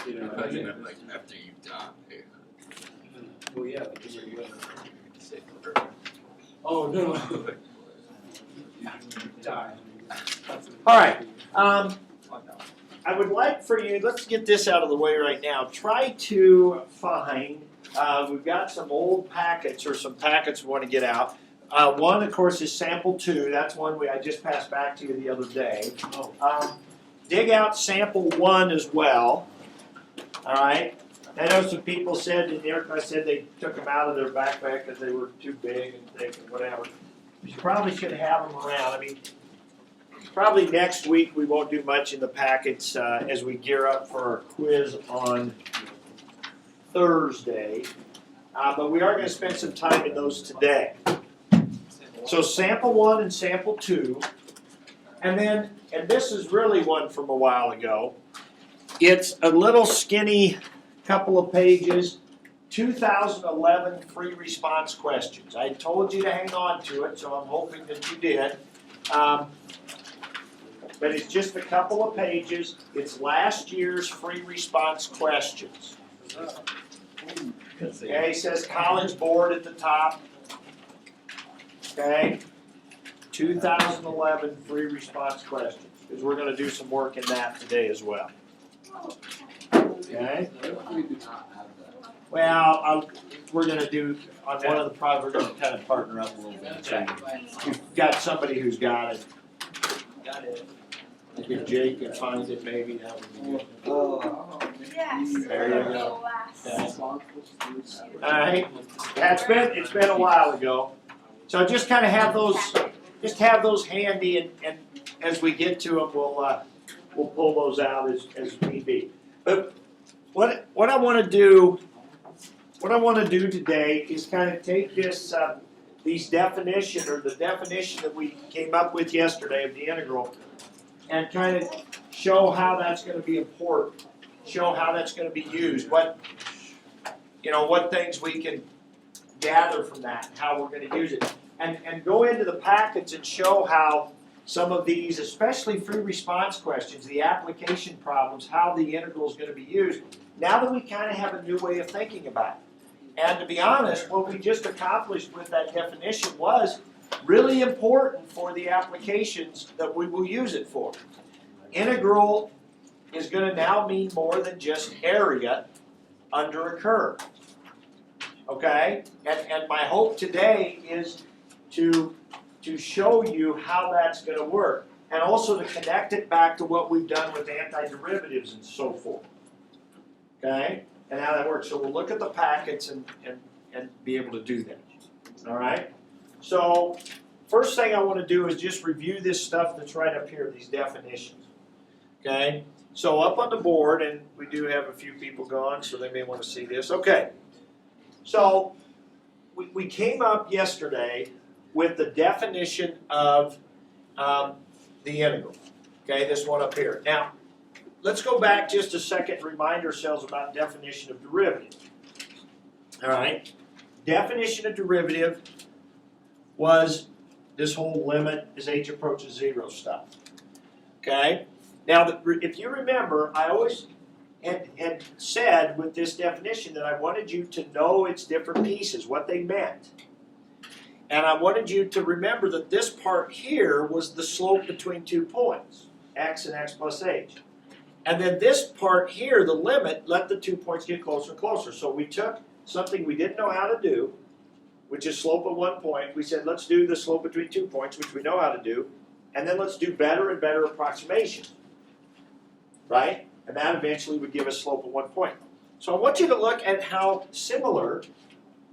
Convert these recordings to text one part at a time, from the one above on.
You know, Because you meant like after you've done it. well, yeah, because you're good. Say, Oh, no. Die. All right. I would like for you, let's get this out of the way right now. Try to find, we've got some old packets or some packets we want to get out. One, of course, is sample 2. That's one I just passed back to you the other day. Dig out sample 1 as well. All right. I know some people said, and Eric said they took them out of their backpack because they were too big and thick and whatever. You probably should have them around. I mean, probably next week we won't do much in the packets as we gear up for our quiz on Thursday. But we are going to spend some time in those today. So sample 1 and sample 2. And then, and this is really one from a while ago. It's a little skinny couple of pages, 2011 free response questions. I told you to hang on to it, so I'm hoping that you did. But it's just a couple of pages. It's last year's free response questions. Okay, it says College Board at the top. Okay, 2011 free response questions, because we're going to do some work in that today as well. Okay. Well, we're going to do, on one of the projects, we're going to kind of partner up a little bit. So you've got somebody who's got it. Got it. If Jake can find it, maybe that would be good. Yes. There you go. Yes. All right. Yeah, it's been a while ago. So just kind of have those handy, and as we get to them, we'll pull those out as need be. But what I want to do today is kind of take this these definition, or the definition that we came up with yesterday of the integral, and kind of show how that's going to be important, show how that's going to be used, what things we can gather from that, how we're going to use it, and go into the packets and show how some of these, especially free response questions, the application problems, how the integral is going to be used, now that we kind of have a new way of thinking about it. And to be honest, what we just accomplished with that definition was really important for the applications that we will use it for. Integral is going to now mean more than just area under a curve. Okay? And my hope today is to show you how that's going to work, and also to connect it back to what we've done with antiderivatives and so forth. Okay? And how that works. So we'll look at the packets and be able to do that. All right? So first thing I want to do is just review this stuff that's right up here, these definitions. Okay? So up on the board, and we do have a few people gone, so they may want to see this. Okay. So we came up yesterday with the definition of the integral. Okay, this one up here. Now, let's go back just a second and remind ourselves about definition of derivative. All right, definition of derivative was this whole limit as h approaches 0 stuff. Okay, now if you remember, I always had said with this definition that I wanted you to know its different pieces, what they meant. And I wanted you to remember that this part here was the slope between 2 points, x and x plus h. And then this part here, the limit, let the 2 points get closer and closer. So we took something we didn't know how to do, which is slope of 1 point. We said, let's do the slope between 2 points, which we know how to do. And then let's do better and better approximations. Right? And that eventually would give us slope of 1 point. So I want you to look at how similar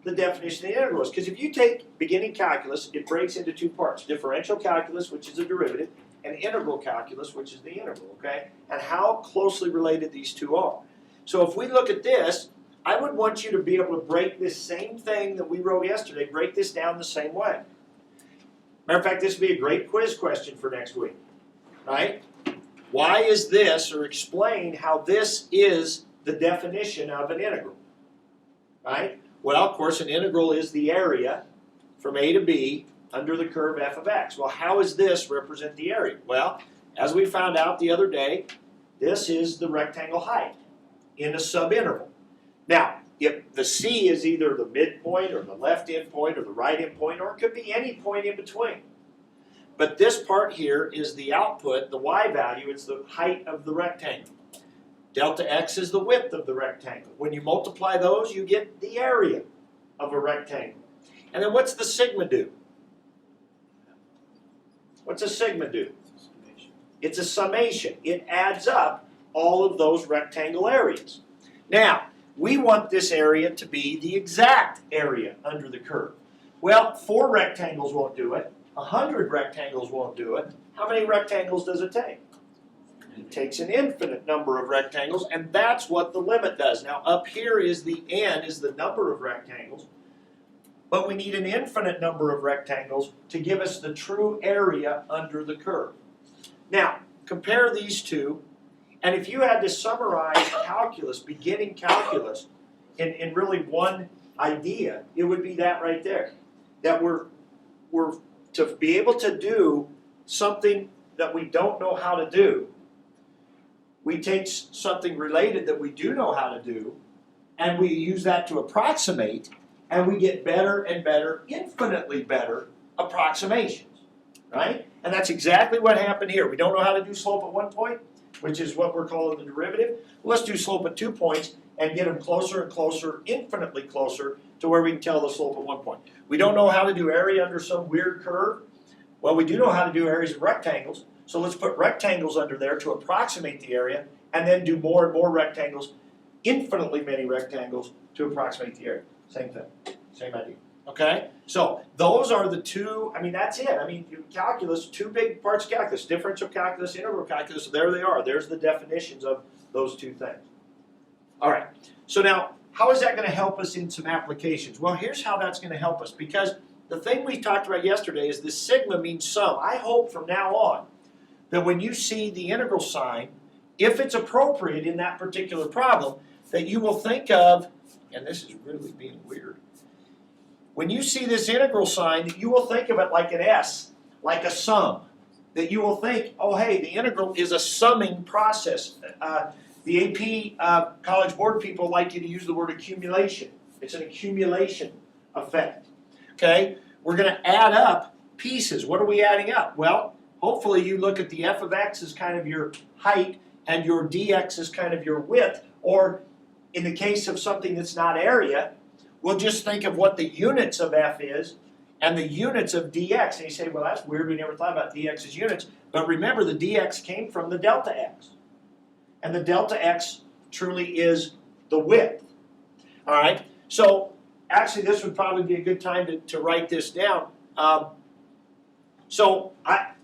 the definition of the integral is. Because if you take beginning calculus, it breaks into 2 parts. Differential calculus, which is a derivative, and integral calculus, which is the integral, okay? And how closely related these two are. So if we look at this, I would want you to be able to break this same thing that we wrote yesterday, break this down the same way. Matter of fact, this would be a great quiz question for next week, right? Why is this, or explain how this is the definition of an integral, right? Well, of course, an integral is the area from A to B under the curve f of x. Well, how does this represent the area? Well, as we found out the other day, this is the rectangle height. in a subinterval. Now, if the C is either the midpoint or the left endpoint or the right endpoint, or it could be any point in between. But this part here is the output, the y value, it's the height of the rectangle. Delta x is the width of the rectangle. When you multiply those, you get the area of a rectangle. And then what's the sigma do? What's a sigma do? It's a summation. It adds up all of those rectangle areas. Now, we want this area to be the exact area under the curve. Well, 4 rectangles won't do it. 100 rectangles won't do it. How many rectangles does it take? It takes an infinite number of rectangles, and that's what the limit does. Now, up here is the n, is the number of rectangles, but we need an infinite number of rectangles to give us the true area under the curve. Now, compare these two, and if you had to summarize calculus, beginning calculus, in really one idea, it would be that right there. That we're to be able to do something that we don't know how to do, we take something related that we do know how to do, and we use that to approximate, and we get better and better, infinitely better approximations, right? And that's exactly what happened here. We don't know how to do slope at 1 point, which is what we're calling the derivative. Let's do slope at 2 points and get them closer and closer, infinitely closer, to where we can tell the slope at 1 point. We don't know how to do area under some weird curve. Well, we do know how to do areas of rectangles, so let's put rectangles under there to approximate the area, and then do more and more rectangles, infinitely many rectangles, to approximate the area. Same thing, same idea. Okay? So, those are the two, I mean, that's it. I mean, calculus, 2 big parts of calculus, differential calculus, integral calculus, so there they are. There's the definitions of those 2 things. All right, so now, how is that going to help us in some applications? Well, here's how that's going to help us, because the thing we talked about yesterday is this sigma means sum. I hope from now on that when you see the integral sign, if it's appropriate in that particular problem, that you will think of, and this is really being weird, when you see this integral sign, you will think of it like an S, like a sum. That you will think, oh hey, the integral is a summing process. The AP College Board people like you to use the word accumulation. It's an accumulation effect. Okay? We're going to add up pieces. What are we adding up? Well, hopefully you look at the f of x as kind of your height and your dx as kind of your width. Or in the case of something that's not area, we'll just think of what the units of f is and the units of dx. And you say, well, that's weird. We never thought about dx as units. But remember, the dx came from the delta x. And the delta x truly is the width. All right? So, actually, this would probably be a good time to write this down.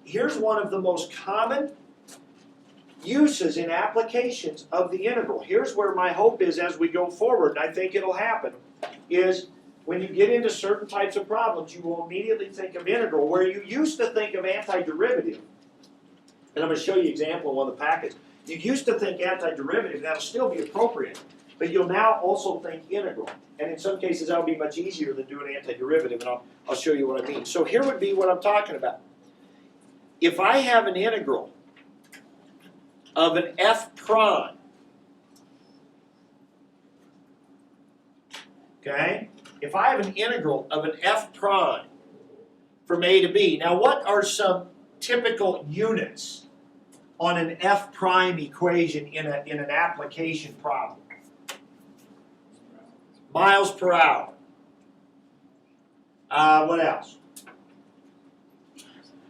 Here's one of the most common uses in applications of the integral. Here's where my hope is as we go forward, and I think it'll happen, is when you get into certain types of problems, you will immediately think of integral, where you used to think of antiderivative. And I'm going to show you an example in one of the packets. You used to think antiderivative, that'll still be appropriate, but you'll now also think integral. And in some cases, that'll be much easier than doing antiderivative, and I'll show you what I mean. So here would be what I'm talking about. If I have an integral of an f prime, okay? If I have an integral of an f prime from a to b, now what are some typical units on an f prime equation in an application problem? Miles per hour. What else?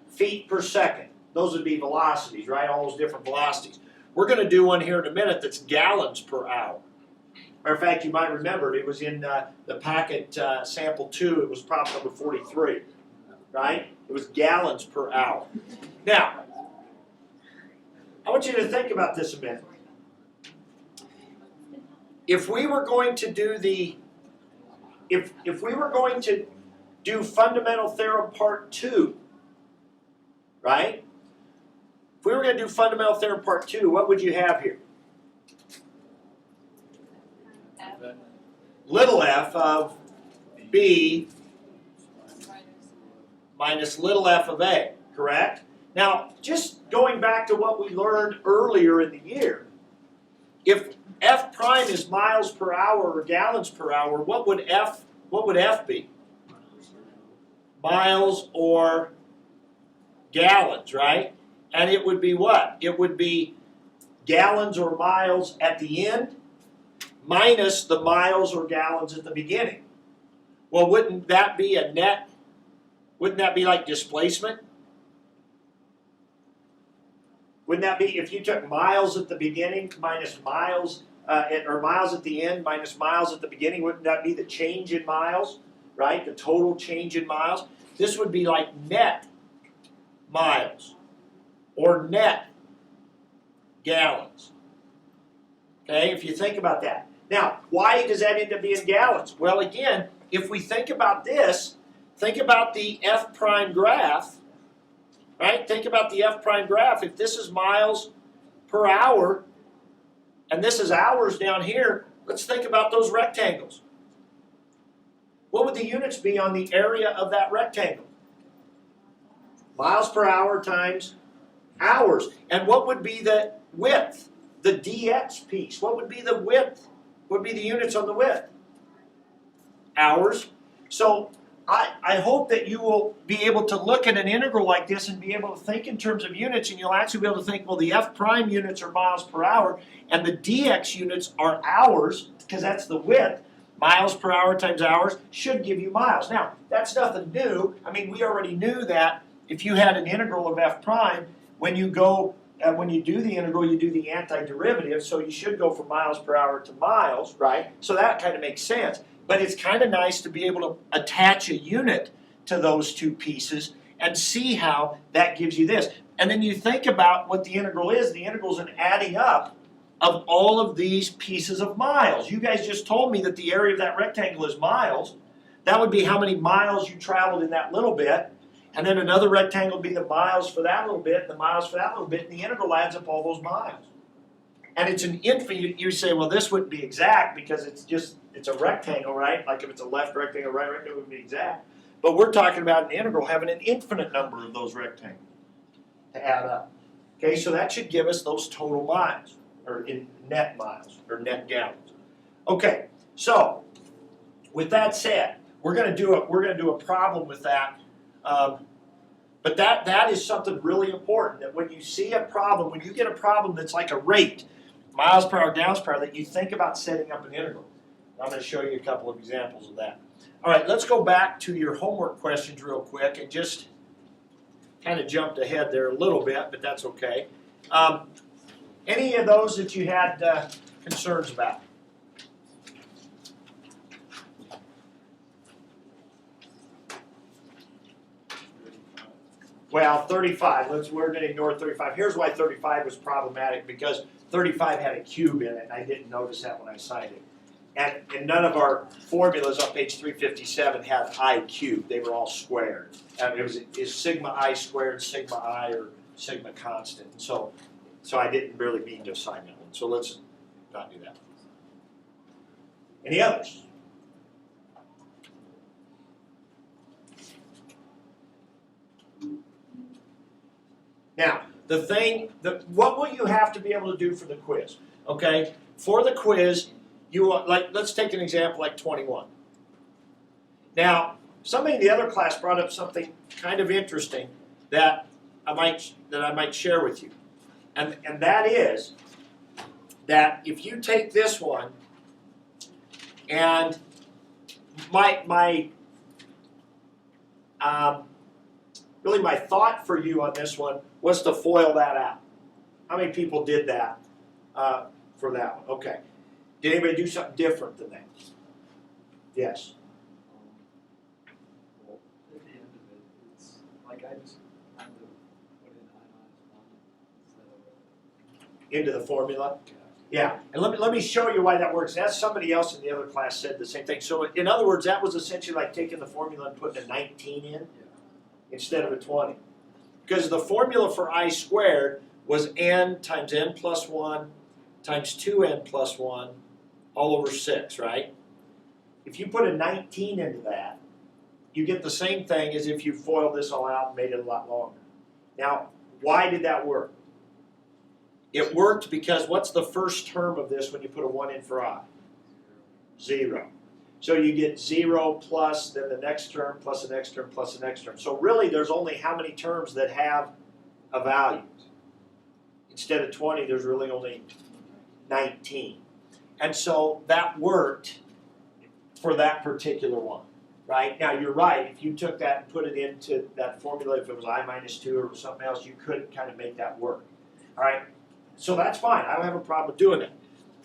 Feet per second. Those would be velocities, right? All those different velocities. We're going to do one here in a minute that's gallons per hour. Matter of fact, you might remember it was in the packet sample 2. It was problem number 43, right? It was gallons per hour. Now, I want you to think about this a minute. If we were going to do if we were going to do fundamental theorem part 2, right? If we were going to do fundamental theorem part 2, what would you have here? F. Little f of b minus little f of a, correct? Now, just going back to what we learned earlier in the year, if f prime is miles per hour or gallons per hour, what would F be? Miles or gallons, right? And it would be what? It would be gallons or miles at the end minus the miles or gallons at the beginning. Well, wouldn't that be a net? Wouldn't that be like displacement? Wouldn't that be if you took miles at the beginning minus miles, or miles at the end minus miles at the beginning? Wouldn't that be the change in miles, right? The total change in miles. This would be like net miles or net gallons. Okay, if you think about that. Now, why does that end up being gallons? Well, again, if we think about this, think about the F prime graph, right? Think about the F prime graph. If this is miles per hour, and this is hours down here, let's think about those rectangles. What would the units be on the area of that rectangle? Miles per hour times hours. And what would be the width? The dx piece. What would be the width? What would be the units on the width? Hours. So I hope that you will be able to look at an integral like this and be able to think in terms of units, and you'll actually be able to think, well, the F prime units are miles per hour, and the dx units are hours, because that's the width. Miles per hour times hours should give you miles. Now, that's nothing new. I mean, we already knew that if you had an integral of F prime, when you do the integral, you do the antiderivative, so you should go from miles per hour to miles, right? So that kind of makes sense. But it's kind of nice to be able to attach a unit to those two pieces and see how that gives you this. And then you think about what the integral is. The integral is an adding up of all of these pieces of miles. You guys just told me that the area of that rectangle is miles. That would be how many miles you traveled in that little bit. And then another rectangle would be the miles for that little bit, and the miles for that little bit, and the integral adds up all those miles. And it's an infinite. You say, well, this wouldn't be exact because it's a rectangle, right? Like if it's a left rectangle, right rectangle, it would be exact. But we're talking about an integral having an infinite number of those rectangles to add up. Okay, so that should give us those total miles, or in net miles, or net gallons. Okay, so with that said, we're going to do a problem with that. But that is something really important, that when you see a problem, when you get a problem that's like a rate, miles per hour, gallons per hour, that you think about setting up an integral. I'm going to show you a couple of examples of that. All right, let's go back to your homework questions real quick, and just kind of jumped ahead there a little bit, but that's okay. Any of those that you had concerns about? Well, 35. We're going to ignore 35. Here's why 35 was problematic, because 35 had a cube in it, and I didn't notice that when I signed it. And none of our formulas on page 357 had I cubed. They were all squared. And it was sigma I squared, sigma I, or sigma constant. So I didn't really mean to assign that one. So let's not do that. Any others? Now, what will you have to be able to do for the quiz? Okay, for the quiz, let's take an example like 21. Now, somebody in the other class brought up something kind of interesting that I might share with you, and that is that if you take this one, and really my thought for you on this one was to FOIL that out. How many people did that for that one? Okay. Did anybody do something different than that? Yes. Well, at the end of it, it's like I just kind of put in I-1 instead of Into the formula? Yeah. And let me show you why that works. That's somebody else in the other class said the same thing. So in other words, that was essentially like taking the formula and putting a 19 in instead of a 20. Because the formula for I squared was n times n plus 1 times 2n plus 1 all over 6, right? If you put a 19 into that, you get the same thing as if you FOILed this all out and made it a lot longer. Now, why did that work? It worked because what's the first term of this when you put a 1 in for I? 0. So you get 0 plus then the next term plus the next term plus the next term. So really there's only how many terms that have a value? Instead of 20, there's really only 19. And so that worked for that particular one, right? Now you're right, if you took that and put it into that formula, if it was I minus 2 or something else, you could kind of make that work. All right, so that's fine. I don't have a problem with doing it.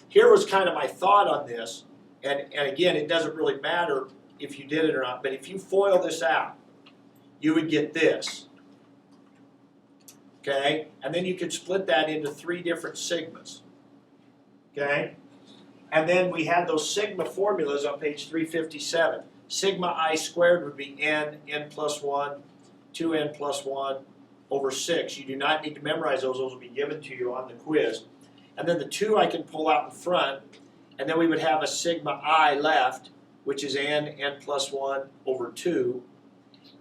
Here was kind of my thought on this, and again, it doesn't really matter if you did it or not, but if you FOIL this out, you would get this. Okay, and then you could split that into 3 different sigmas. Okay, and then we had those sigma formulas on page 357. Sigma I squared would be n plus 1, 2n plus 1 over 6. You do not need to memorize those. Those will be given to you on the quiz. And then the 2 I can pull out in front, and then we would have a sigma I left, which is n plus 1 over 2.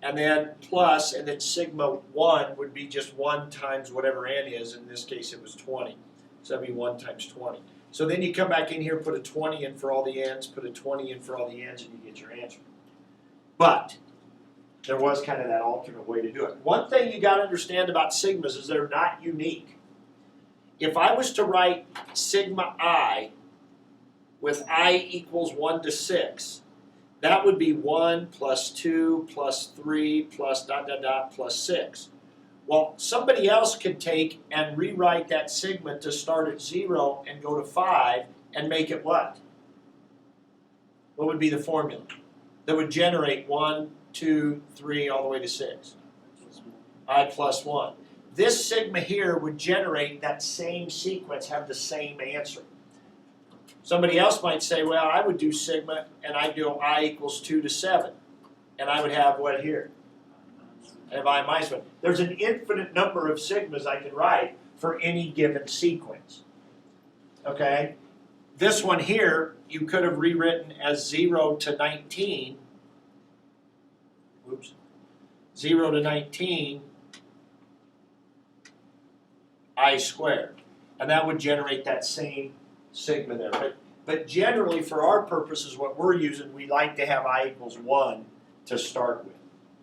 And then plus, and then sigma 1 would be just 1 times whatever n is. In this case, it was 20. So that'd be 1 times 20. So then you come back in here, put a 20 in for all the n's, put a 20 in for all the n's, and you get your answer. But there was kind of that alternate way to do it. One thing you got to understand about sigmas is they're not unique. If I was to write sigma I with I equals 1 to 6, that would be 1 plus 2 plus 3 plus ... plus 6. Well, somebody else could take and rewrite that sigma to start at 0 and go to 5 and make it what? What would be the formula? That would generate 1, 2, 3, all the way to 6. I plus 1. This sigma here would generate that same sequence, have the same answer. Somebody else might say, well, I would do sigma and I'd do I equals 2 to 7. And I would have what here? I have I minus 1. There's an infinite number of sigmas I can write for any given sequence. Okay? This one here, you could have rewritten as 0 to 19. Oops. 0 to 19 I squared. And that would generate that same sigma there. But generally, for our purposes, what we're using, we like to have I equals 1 to start with.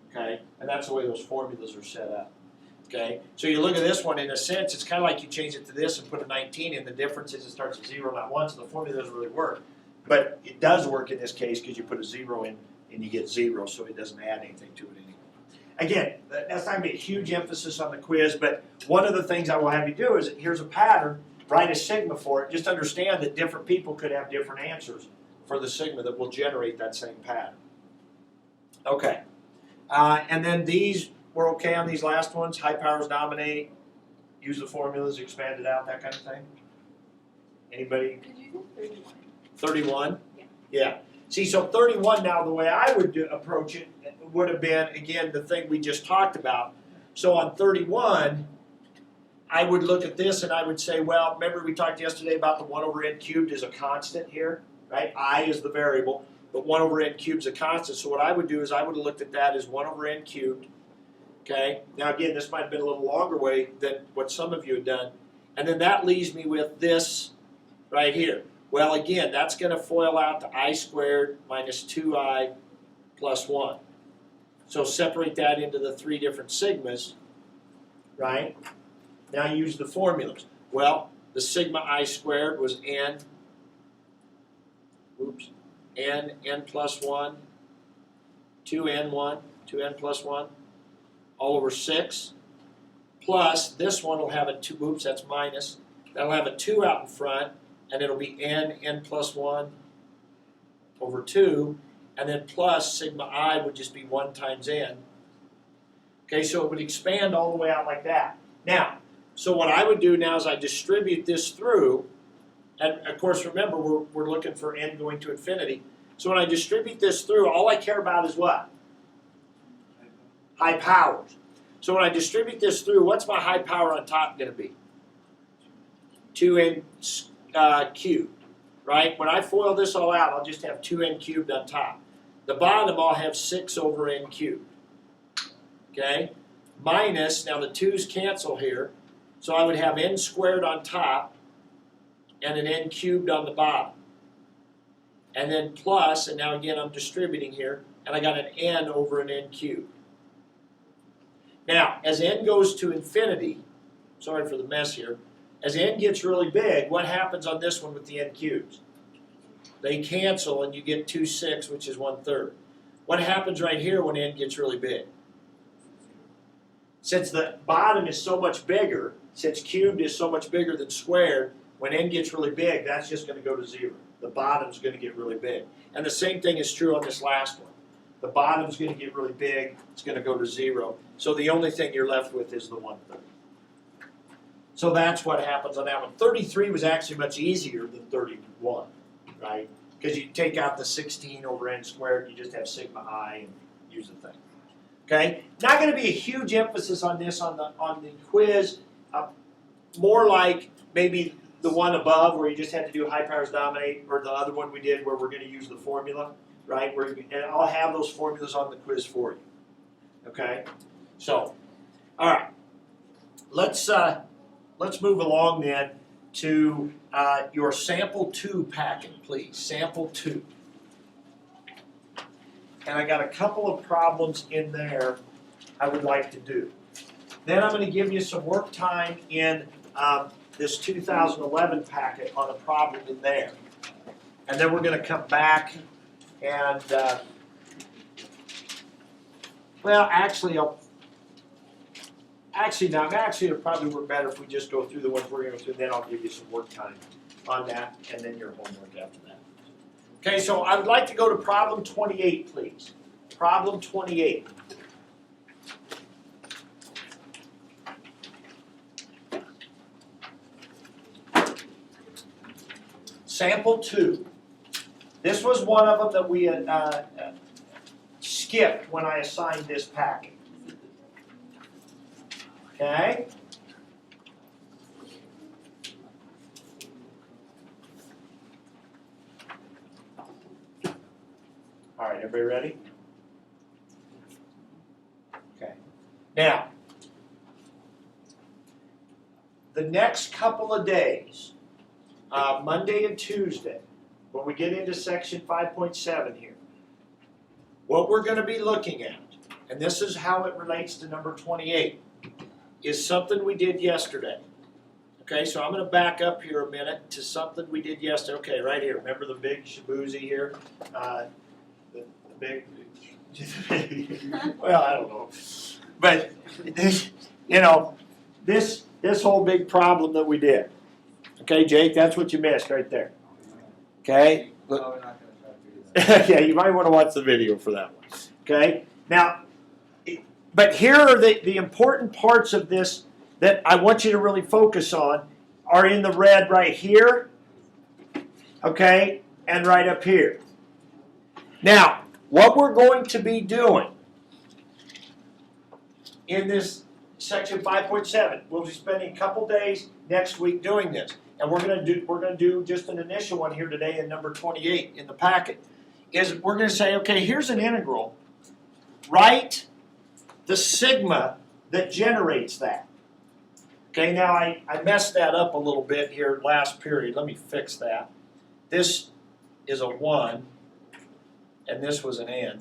Okay? And that's the way those formulas are set up. Okay? So you look at this one, in a sense, it's kind of like you change it to this and put a 19 in. The difference is it starts at 0, not 1, so the formula doesn't really work. But it does work in this case because you put a 0 in and you get 0, so it doesn't add anything to it anymore. Again, that's not going to be a huge emphasis on the quiz, but one of the things I will have you do is, here's a pattern, write a sigma for it. Just understand that different people could have different answers for the sigma that will generate that same pattern. Okay. And then these, we're okay on these last ones. High powers dominate, use the formulas, expand it out, that kind of thing. Anybody? Could you do 31? 31? Yeah. Yeah. See, so 31 now, the way I would approach it would have been, again, the thing we just talked about. So on 31, I would look at this and I would say, well, remember we talked yesterday about the 1 over n cubed is a constant here, right? I is the variable, but 1 over n cubed is a constant. So what I would do is I would have looked at that as 1 over n cubed, okay? Now again, this might have been a little longer way than what some of you had done. And then that leaves me with this right here. Well, again, that's going to FOIL out to I squared minus 2I plus 1. So separate that into the 3 different sigmas, right? Now use the formulas. Well, the sigma I squared was n plus 1, 2n plus 1, all over 6, plus this one will have a 2, that's minus, that'll have a 2 out in front, and it'll be n plus 1 over 2, and then plus sigma I would just be 1 times n. Okay, so it would expand all the way out like that. Now, so what I would do now is I distribute this through, and of course remember we're looking for n going to infinity. So when I distribute this through, all I care about is what? High powers. So when I distribute this through, what's my high power on top going to be? 2n cubed, right? When I FOIL this all out, I'll just have 2n cubed on top. The bottom I'll have 6 over n cubed. Okay? Minus, now the 2's cancel here, So I would have n squared on top and an n cubed on the bottom. And then plus, and now again I'm distributing here, and I got an n over an n cubed. Now, as n goes to infinity, sorry for the mess here, as n gets really big, what happens on this one with the n cubes? They cancel and you get 2 6, which is 1/3. What happens right here when n gets really big? Since the bottom is so much bigger, since cubed is so much bigger than squared, when n gets really big, that's just going to go to 0. The bottom's going to get really big. And the same thing is true on this last one. The bottom's going to get really big, it's going to go to 0. So the only thing you're left with is the 1/3. So that's what happens on that one. 33 was actually much easier than 31, right? Because you take out the 16 over n squared, you just have sigma I and use the thing. Okay? Not going to be a huge emphasis on this on the quiz. More like maybe the one above where you just had to do high powers dominate, or the other one we did where we're going to use the formula, right? And I'll have those formulas on the quiz for you. Okay? So, all right. Let's move along then to your sample 2 packet, please. Sample 2. And I got a couple of problems in there I would like to do. Then I'm going to give you some work time in this 2011 packet on a problem in there. And then we're going to come back and, well, actually, it'll probably work better if we just go through the ones we're going to go through, then I'll give you some work time on that, and then your homework after that. Okay, so I would like to go to problem 28, please. Problem 28. Sample 2. This was one of them that we had skipped when I assigned this packet. Okay? All right, everybody ready? Okay. Now, the next couple of days, Monday and Tuesday, when we get into section 5.7 here, what we're going to be looking at, and this is how it relates to number 28, is something we did yesterday. Okay, so I'm going to back up here a minute to something we did yesterday. Okay, right here. Remember the big shabuzi here? The big, well, I don't know. But, this, this whole big problem that we did. Okay, Jake, that's what you missed right there. Okay? No, we're not going to try to do that. Yeah, you might want to watch the video for that one. Okay? Now, but here are the important parts of this that I want you to really focus on are in the red right here, okay, and right up here. Now, what we're going to be doing in this section 5.7, we'll be spending a couple days next week doing this. And we're going to do just an initial one here today in number 28 in the packet. Is we're going to say, okay, here's an integral. Write the sigma that generates that. Okay, now I messed that up a little bit here last period. Let me fix that. This is a 1, and this was an n.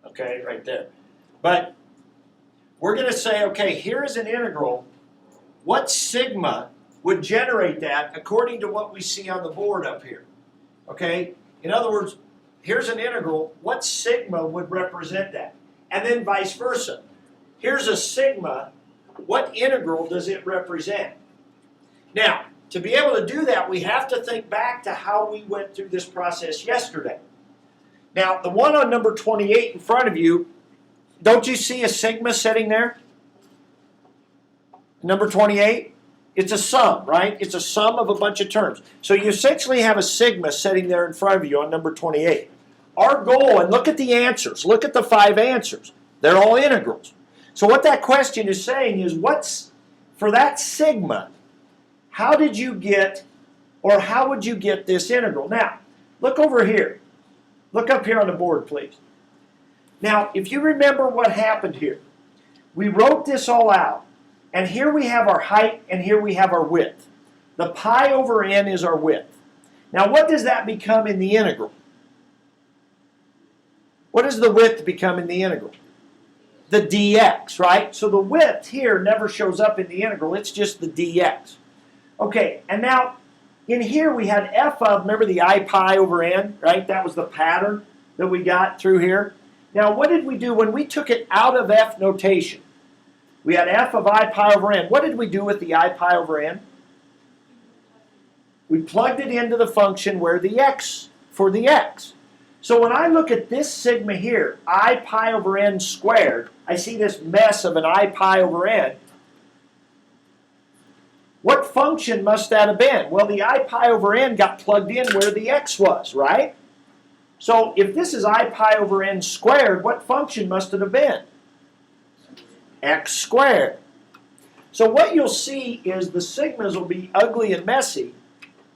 Okay, right there. But we're going to say, okay, here is an integral. What sigma would generate that according to what we see on the board up here? Okay, in other words, here's an integral. What sigma would represent that? And then vice versa. Here's a sigma. What integral does it represent? Now, to be able to do that, we have to think back to how we went through this process yesterday. Now, the one on number 28 in front of you, don't you see a sigma sitting there? Number 28? It's a sum, right? It's a sum of a bunch of terms. So you essentially have a sigma sitting there in front of you on number 28. Our goal, and look at the answers. Look at the 5 answers. They're all integrals. So what that question is saying is, what's, for that sigma, how did you get, or how would you get this integral? Now, look over here. Look up here on the board, please. Now, if you remember what happened here, we wrote this all out. And here we have our height, and here we have our width. The pi over n is our width. Now what does that become in the integral? What does the width become in the integral? The dx, right? So the width here never shows up in the integral, it's just the dx. Okay, and now in here we had f of, remember the I pi over n, right? That was the pattern that we got through here. Now what did we do when we took it out of f notation? We had f of I pi over n. What did we do with the I pi over n? We plugged it into the function where the x, for the x. So when I look at this sigma here, I pi over n squared, I see this mess of an I pi over n. What function must that have been? Well, the I pi over n got plugged in where the x was, right? So if this is I pi over n squared, what function must it have been? X squared. So what you'll see is the sigmas will be ugly and messy.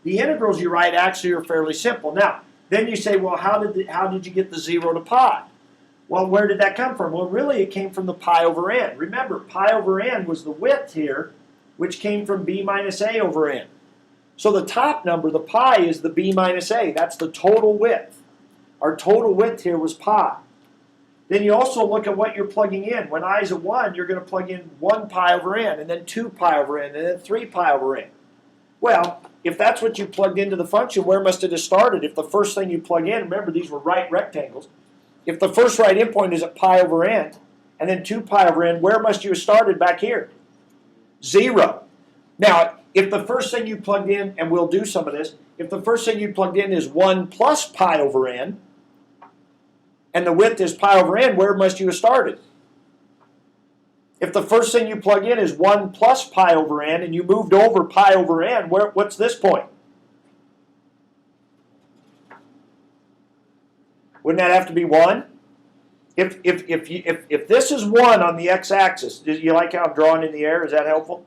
The integrals you write actually are fairly simple. Now, then you say, well, how did you get the 0 to pi? Well, where did that come from? Well, really it came from the pi over n. Remember, pi over n was the width here, which came from b minus a over n. So the top number, the pi, is the b minus a. That's the total width. Our total width here was pi. Then you also look at what you're plugging in. When I is a 1, you're going to plug in 1 pi over n, and then 2 pi over n, and then 3 pi over n. Well, if that's what you plugged into the function, where must it have started? If the first thing you plug in, remember these were right rectangles, if the first right endpoint is at pi over n, and then 2 pi over n, where must you have started back here? 0. Now, if the first thing you plugged in, and we'll do some of this, if the first thing you plugged in is 1 plus pi over n, and the width is pi over n, where must you have started? If the first thing you plug in is 1 plus pi over n, and you moved over pi over n, what's this point? Wouldn't that have to be 1? If this is 1 on the x-axis, do you like how I'm drawing in the air? Is that helpful?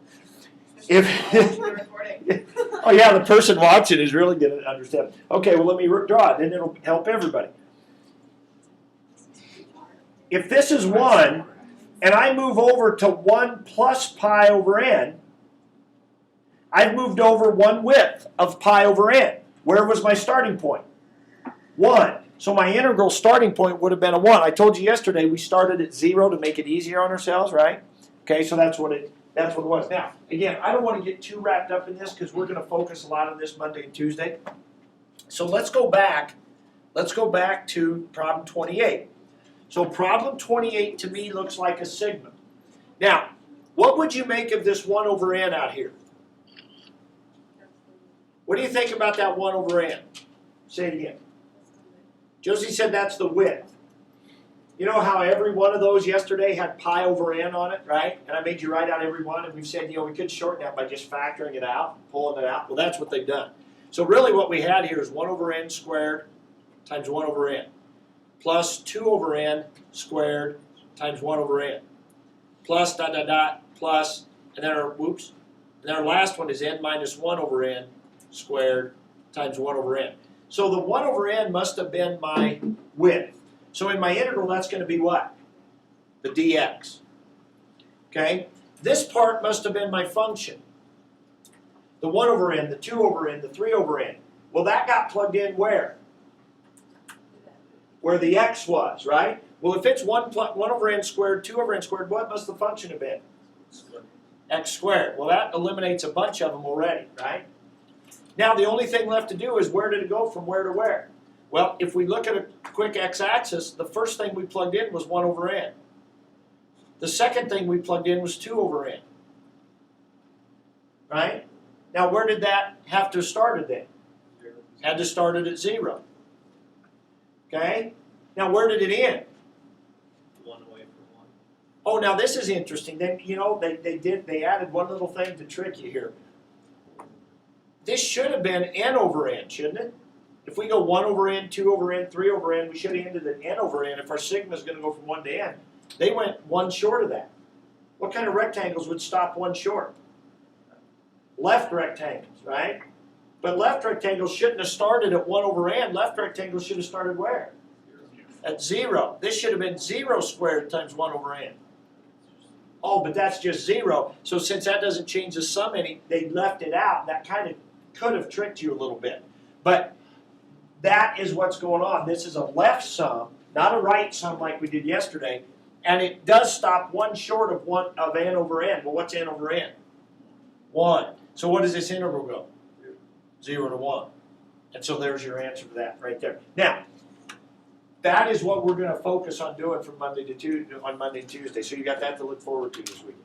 Oh yeah, the person watching is really going to understand. Okay, well let me draw it, and it'll help everybody. If this is 1, and I move over to 1 plus pi over n, I've moved over 1 width of pi over n. Where was my starting point? 1. So my integral starting point would have been a 1. I told you yesterday we started at 0 to make it easier on ourselves, right? Okay, so that's what it was. Now, again, I don't want to get too wrapped up in this because we're going to focus a lot on this Monday and Tuesday. So let's go back. Let's go back to problem 28. So problem 28 to me looks like a sigma. Now, what would you make of this 1 over n out here? What do you think about that 1 over n? Say it again. Josie said that's the width. You know how every one of those yesterday had pi over n on it, right? And I made you write out every one, and we've said, we could shorten that by just factoring it out, pulling it out. Well, that's what they've done. So really what we had here is 1 over n squared times 1 over n. Plus 2 over n squared times 1 over n. Plus dot dot dot plus, and then our, and then our last one is n minus 1 over n squared times 1 over n. So the 1 over n must have been my width. So in my integral, that's going to be what? The dx. Okay? This part must have been my function. The 1 over n, the 2 over n, the 3 over n. Well, that got plugged in where? Where the x was, right? Well, if it's 1 over n squared, 2 over n squared, what must the function have been? X squared. Well, that eliminates a bunch of them already, right? Now, the only thing left to do is where did it go from where to where? Well, if we look at a quick x-axis, the first thing we plugged in was 1 over n. The second thing we plugged in was 2 over n. Right? Now, where did that have to have started then? Had to start it at 0. Okay? Now, where did it end? 1 away from 1. Oh, now this is interesting. Then, they added one little thing to trick you here. This should have been n over n, shouldn't it? If we go 1 over n, 2 over n, 3 over n, we should have ended at n over n if our sigma is going to go from 1 to n. They went 1 short of that. What kind of rectangles would stop 1 short? Left rectangles, right? But left rectangles shouldn't have started at 1 over n. Left rectangles should have started where? At 0. This should have been 0 squared times 1 over n. oh, but that's just 0. So since that doesn't change the sum any, they left it out. That kind of could have tricked you a little bit. But that is what's going on. This is a left sum, not a right sum like we did yesterday. And it does stop one short of n over n. Well, what's n over n? 1. So what does this integral go? 0 to 1. And so there's your answer to that right there. Now, that is what we're going to focus on doing from Monday to Tuesday. So you got that to look forward to this week.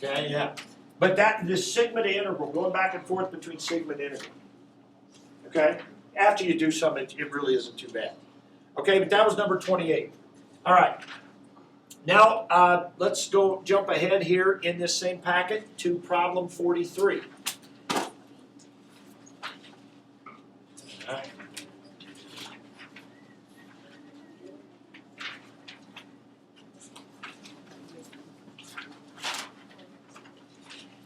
Okay, yeah. But this sigma to integral, going back and forth between sigma and integral. Okay? After you do some, it really isn't too bad. Okay, but that was number 28. All right. Now, let's go jump ahead here in this same packet to problem 43. All right.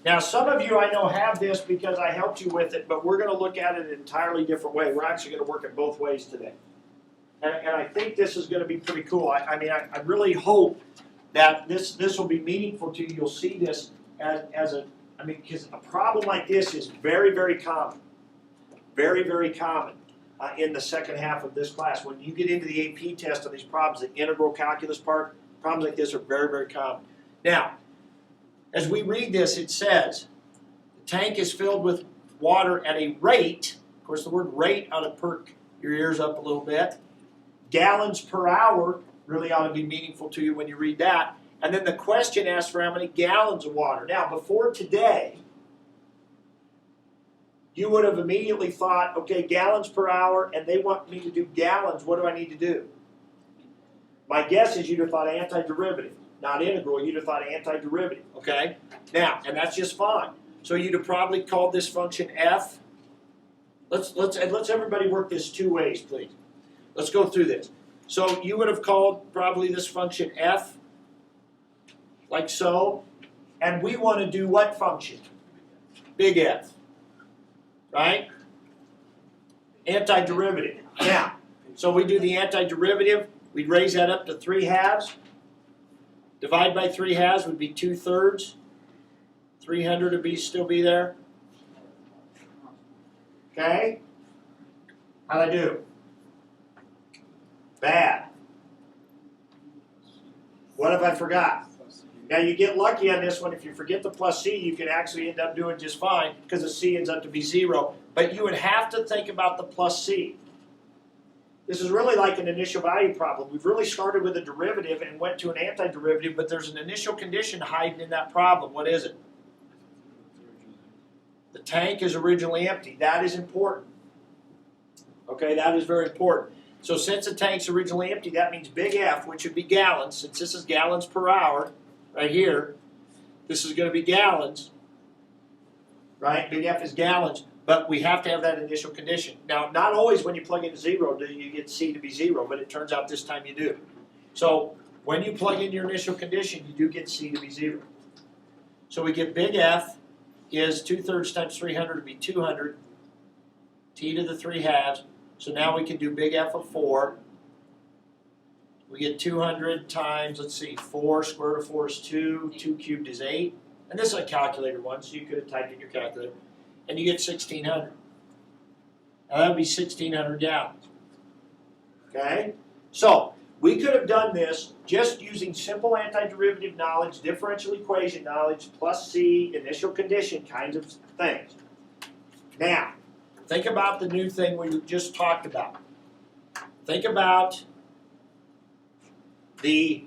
Now, some of you I know have this because I helped you with it, but we're going to look at it an entirely different way. We're actually going to work it both ways today. And I think this is going to be pretty cool. I really hope that this will be meaningful to you. You'll see this because a problem like this is very, very common. Very, very common in the second half of this class. When you get into the AP test on these problems, the integral calculus part, problems like this are very, very common. Now, as we read this, it says, the tank is filled with water at a rate, of course the word rate ought to perk your ears up a little bit, gallons per hour really ought to be meaningful to you when you read that, and then the question asks for how many gallons of water. Now, before today, you would have immediately thought, okay, gallons per hour, and they want me to do gallons, what do I need to do? My guess is you'd have thought antiderivative. Not integral, you'd have thought antiderivative, okay? Now, and that's just fine. So you'd have probably called this function f. Let's everybody work this two ways, please. Let's go through this. So you would have called probably this function f, like so, and we want to do what function? Big F, right? Antiderivative. Now, so we do the antiderivative, we'd raise that up to 3/2. Divide by 3/2 would be 2/3. 300 would still be there. Okay? How'd I do? Bad. What have I forgot? Now you get lucky on this one. If you forget the plus c, you can actually end up doing just fine because the c ends up to be 0. But you would have to think about the plus c. This is really like an initial value problem. We've really started with a derivative and went to an antiderivative, but there's an initial condition hiding in that problem. What is it? The tank is originally empty. That is important. Okay, that is very important. So since the tank's originally empty, that means big F, which would be gallons. Since this is gallons per hour, right here, this is going to be gallons. Right? Big F is gallons. But we have to have that initial condition. Now, not always when you plug in 0 do you get C to be 0, but it turns out this time you do. So when you plug in your initial condition, you do get C to be 0. So we get big F is 2/3 times 300 to be 200, T to the 3/2. So now we can do big F of 4. We get 200 times, let's see, 4, square root of 4 is 2, 2 cubed is 8. And this is a calculator one, so you could have typed in your calculator. And you get 1,600. Now that would be 1,600 gallons. Okay? So, we could have done this just using simple antiderivative knowledge, differential equation knowledge, plus C, initial condition kinds of things. Now, think about the new thing we just talked about. Think about the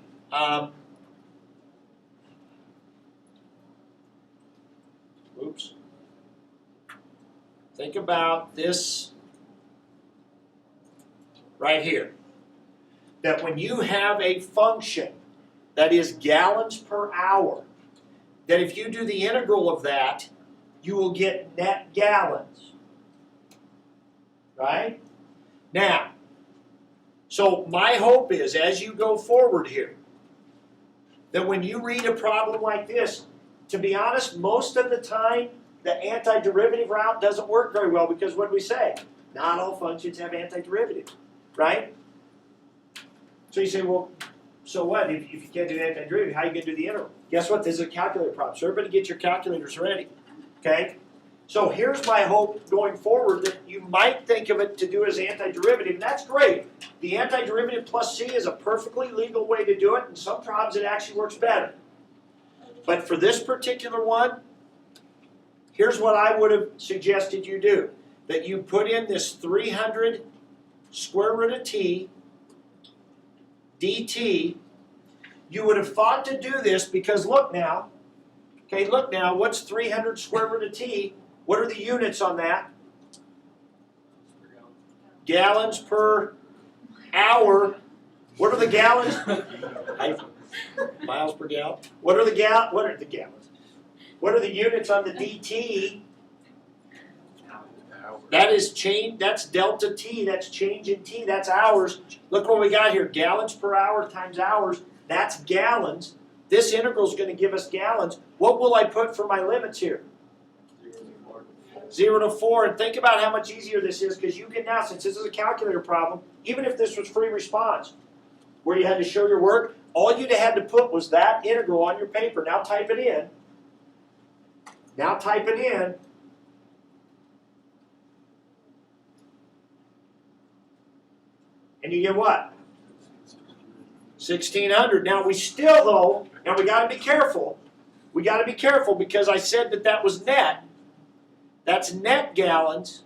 think about this right here. That when you have a function that is gallons per hour, that if you do the integral of that, you will get net gallons. Right? Now, so my hope is, as you go forward here, that when you read a problem like this, to be honest, most of the time, the antiderivative route doesn't work very well because what do we say? Not all functions have antiderivative, right? So you say, well, So what? If you can't do the antiderivative, how are you going to do the integral? Guess what? This is a calculator problem. So everybody get your calculators ready. Okay? So here's my hope going forward that you might think of it to do as antiderivative, and that's great. The antiderivative plus c is a perfectly legal way to do it. In some problems it actually works better. But for this particular one, here's what I would have suggested you do. That you put in this 300 square root of t dt. You would have thought to do this because look now, what's 300 square root of t? What are the units on that? Gallons per hour. What are the gallons? Miles per gallon. What are the gallons? What are the units on the dt? That is change. That's delta t. That's change in t. That's hours. Look what we got here. Gallons per hour times hours. That's gallons. This integral is going to give us gallons. What will I put for my limits here? 0 to 4. And think about how much easier this is because you can now, since this is a calculator problem, even if this was free response, where you had to show your work, all you had to put was that integral on your paper. Now type it in. Now type it in. And you get what? 1,600. Now we still though, now we got to be careful. We got to be careful because I said that was net. That's net gallons.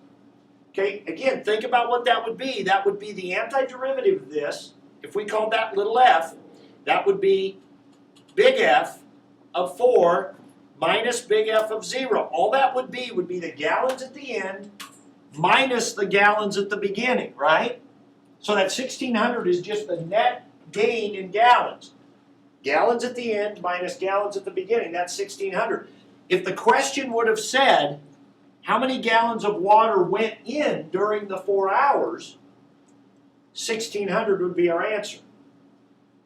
Okay, again, think about what that would be. That would be the antiderivative of this. If we called that little f, that would be big F of 4 minus big F of 0. All that would be the gallons at the end minus the gallons at the beginning, right? So that 1,600 is just the net gain in gallons. Gallons at the end minus gallons at the beginning, that's 1,600. If the question would have said, how many gallons of water went in during the 4 hours, 1,600 would be our answer.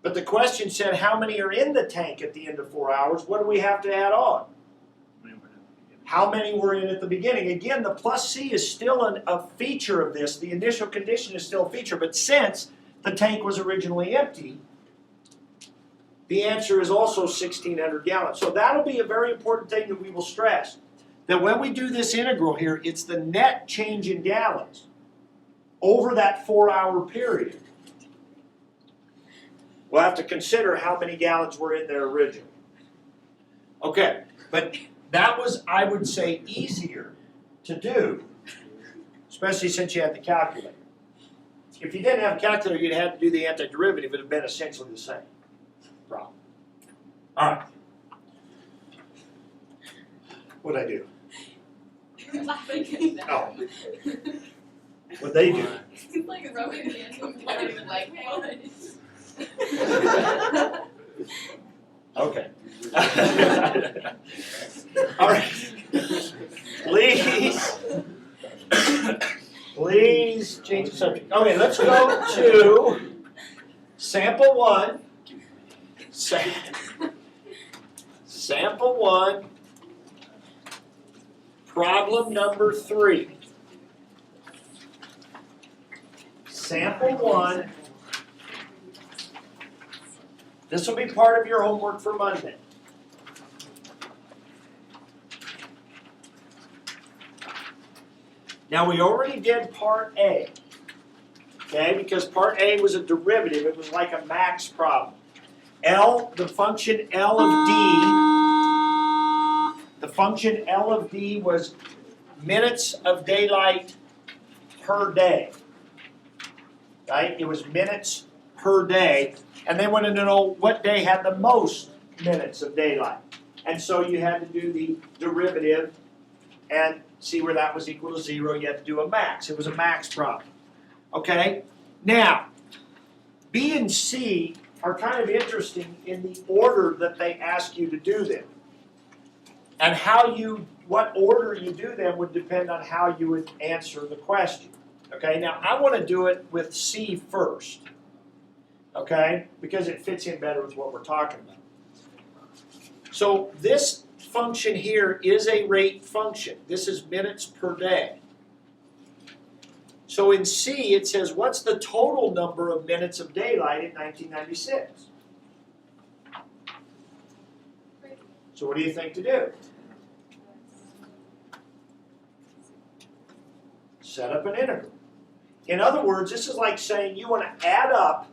But the question said, how many are in the tank at the end of 4 hours? What do we have to add on? How many were in at the beginning? Again, the plus C is still a feature of this. The initial condition is still a feature. But since the tank was originally empty, the answer is also 1,600 gallons. So that'll be a very important thing that we will stress. That when we do this integral here, it's the net change in gallons over that 4-hour period. We'll have to consider how many gallons were in there originally. Okay, but that was, I would say, easier to do, especially since you had the calculator. If you didn't have a calculator, you'd have to do the antiderivative. It would have been essentially the same problem. All right. What'd I do? Oh. What'd they do? It's like rubbing the end of my leg. Okay. All right. Please change the subject. Okay, let's go to sample 1. Sample 1. Problem number 3. Sample 1. This will be part of your homework for Monday. Now we already did part A, okay, because part A was a derivative. It was like a max problem. The function L of D was minutes of daylight per day, right? It was minutes per day. And they wanted to know what day had the most minutes of daylight. And so you had to do the derivative and see where that was equal to 0. You had to do a max. It was a max problem. Okay? Now, B and C are kind of interesting in the order that they ask you to do them. And what order you do them would depend on how you would answer the question. Okay? Now, I want to do it with C first. Okay? Because it fits in better with what we're talking about. So this function here is a rate function. This is minutes per day. So in C it says, what's the total number of minutes of daylight in 1996? So what do you think to do? Set up an integral. In other words, this is like saying you want to add up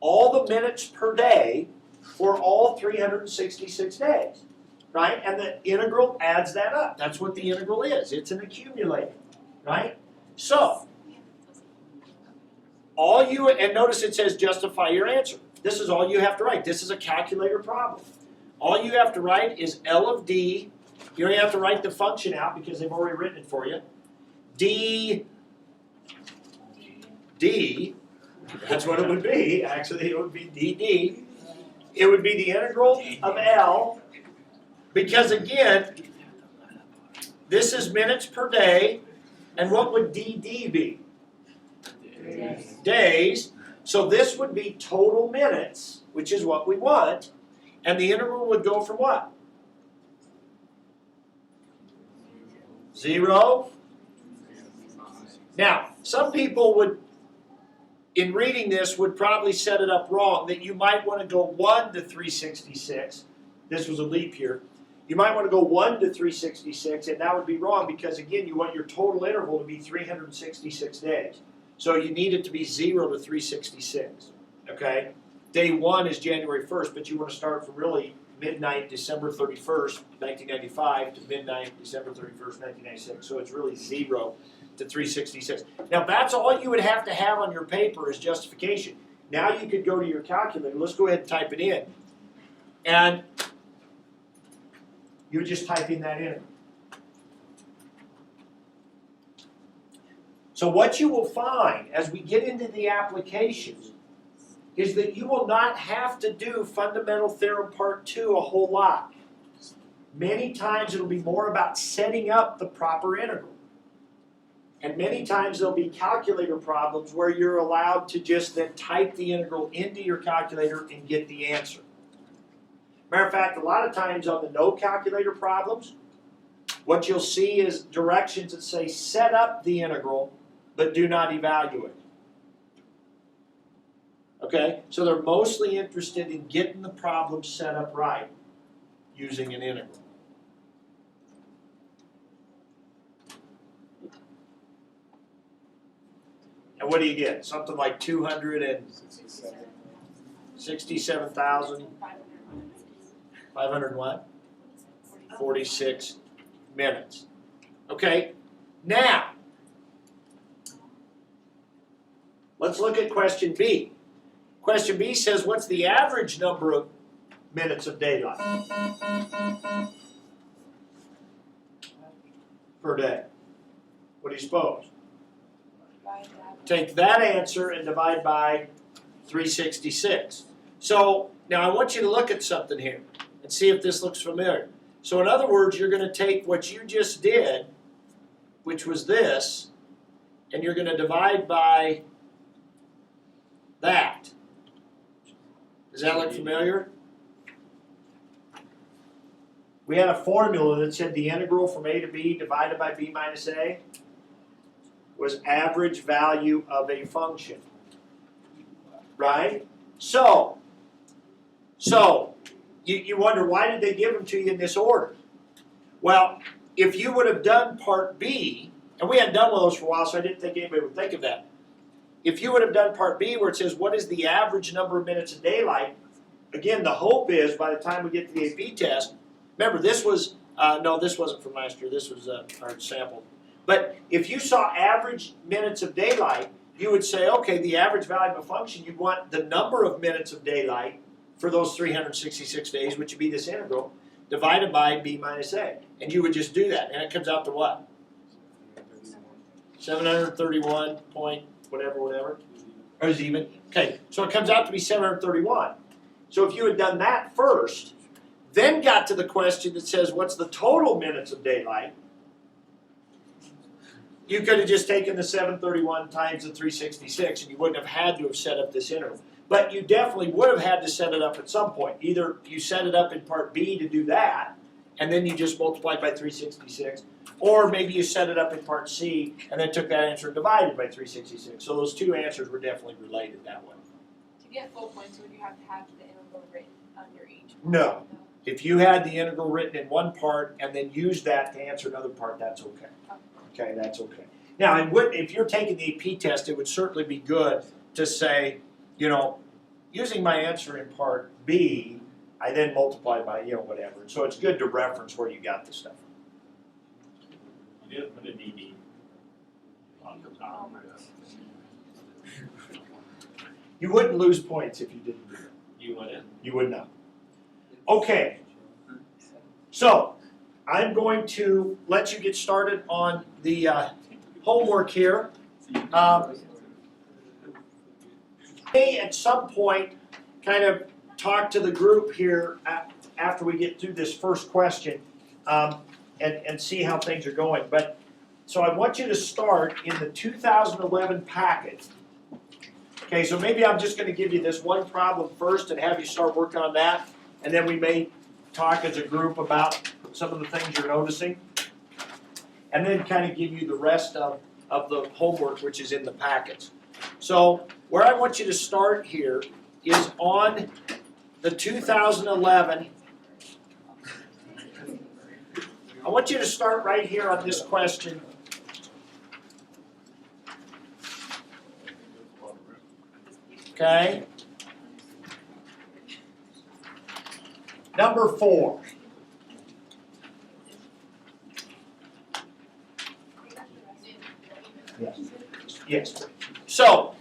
all the minutes per day for all 366 days, right? And the integral adds that up. That's what the integral is. It's an accumulator, right? So, all you, and notice it says justify your answer. This is all you have to write. This is a calculator problem. All you have to write is L of D. You don't have to write the function out because they've already written it for you. D, that's what it would be. Actually, it would be dd. It would be the integral of L, because again, this is minutes per day, and what would dd be? Days. So this would be total minutes, which is what we want, and the integral would go from what? 0. Now, some people would, in reading this, would probably set it up wrong, that you might want to go 1 to 366. This was a leap year. You might want to go 1 to 366, and that would be wrong because, again, you want your total interval to be 366 days. So you need it to be 0 to 366, okay? Day 1 is January 1st, but you want to start from really midnight December 31st, 1995 to midnight December 31st, 1996. So it's really 0 to 366. Now that's all you would have to have on your paper is justification. Now you could go to your calculator. Let's go ahead and type it in. And you just type in that in. So what you will find as we get into the applications is that you will not have to do Fundamental Theorem Part 2 a whole lot. Many times it'll be more about setting up the proper integral. And many times there'll be calculator problems where you're allowed to just then type the integral into your calculator and get the answer. Matter of fact, a lot of times on the no calculator problems, what you'll see is directions that say set up the integral, but do not evaluate. Okay, so they're mostly interested in getting the problem set up right using an integral. And what do you get? Something like 267,500 what? 46 minutes. Okay, now let's look at question B. Question B says, what's the average number of minutes of daylight per day? What do you suppose? Take that answer and divide by 366. So now I want you to look at something here and see if this looks familiar. So in other words, you're going to take what you just did, which was this, and you're going to divide by that. Does that look familiar? We had a formula that said the integral from a to b divided by b minus a was average value of a function. Right? So you wonder, why did they give them to you in this order? Well, if you would have done part B, and we hadn't done one of those for a while, so I didn't think anybody would think of that. If you would have done part B where it says, what is the average number of minutes of daylight? Again, the hope is by the time we get to the AP test, remember this was, no, this wasn't from last year, this was our sample. But if you saw average minutes of daylight, you would say, okay, the average value of a function, you'd want the number of minutes of daylight for those 366 days, which would be this integral, divided by b minus a. And you would just do that, and it comes out to what? 731 point whatever, or is even. Okay, so it comes out to be 731. So if you had done that first, then got to the question that says, what's the total minutes of daylight? You could have just taken the 731 times the 366, and you wouldn't have had to have set up this interval. But you definitely would have had to set it up at some point. Either you set it up in part B to do that, and then you just multiplied by 366, or maybe you set it up in part C, and then took that answer and divided by 366. So those two answers were definitely related that way. To get full points, would you have to have the integral written under each? No. If you had the integral written in one part and then use that to answer another part, that's okay. Okay, that's okay. Now, if you're taking the AP test, it would certainly be good to say, you know, using my answer in part B, I then multiply by, you know, whatever. So it's good to reference where you got the stuff. You did put an ED on the top. You wouldn't lose points if you didn't do it. You wouldn't? You would not. Okay, so I'm going to let you get started on the homework here. May at some point kind of talk to the group here after we get through this first question and see how things are going. But so I want you to start in the 2011 packet. Okay, so maybe I'm just going to give you this one problem first and have you start working on that. And then we may talk as a group about some of the things you're noticing. And then kind of give you the rest of the homework which is in the packets. So where I want you to start here is on the 2011. I want you to start right here on this question. Okay? Number 4. Yes. Yes. So,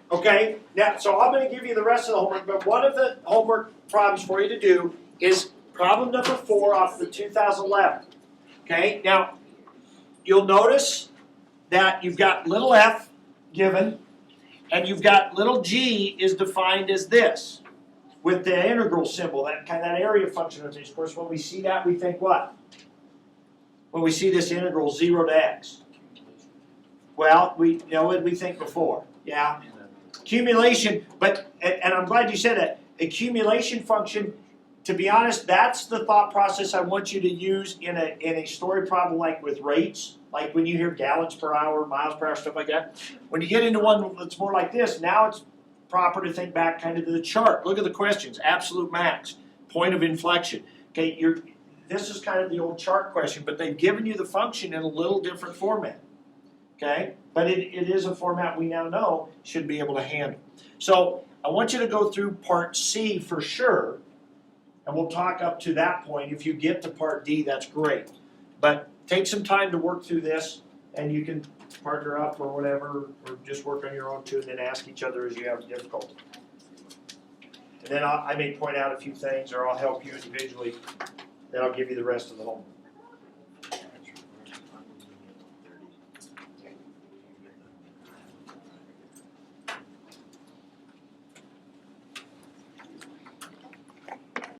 okay, now, so I'm going to give you the rest of the homework, but one of the homework problems for you to do is problem number 4 off the 2011. Okay, now, you'll notice that you've got little f given, and you've got little g is defined as this, with the integral symbol, that area function notation. Of course, when we see that, we think what? When we see this integral 0 to x. Well, we know what we think before. Yeah. Accumulation, but, and I'm glad you said that, accumulation function, to be honest, that's the thought process I want you to use in a story problem like with rates, like when you hear gallons per hour, miles per hour, stuff like that. When you get into one that's more like this, now it's proper to think back kind of to the chart. Look at the questions, absolute max, point of inflection. Okay, this is kind of the old chart question, but they've given you the function in a little different format. Okay, but it is a format we now know should be able to handle. So I want you to go through part C for sure, and we'll talk up to that point. If you get to part D, that's great. But take some time to work through this, and you can partner up or whatever, or just work on your own too, and then ask each other as you have difficulty. And then I may point out a few things, or I'll help you individually, then I'll give you the rest of the homework.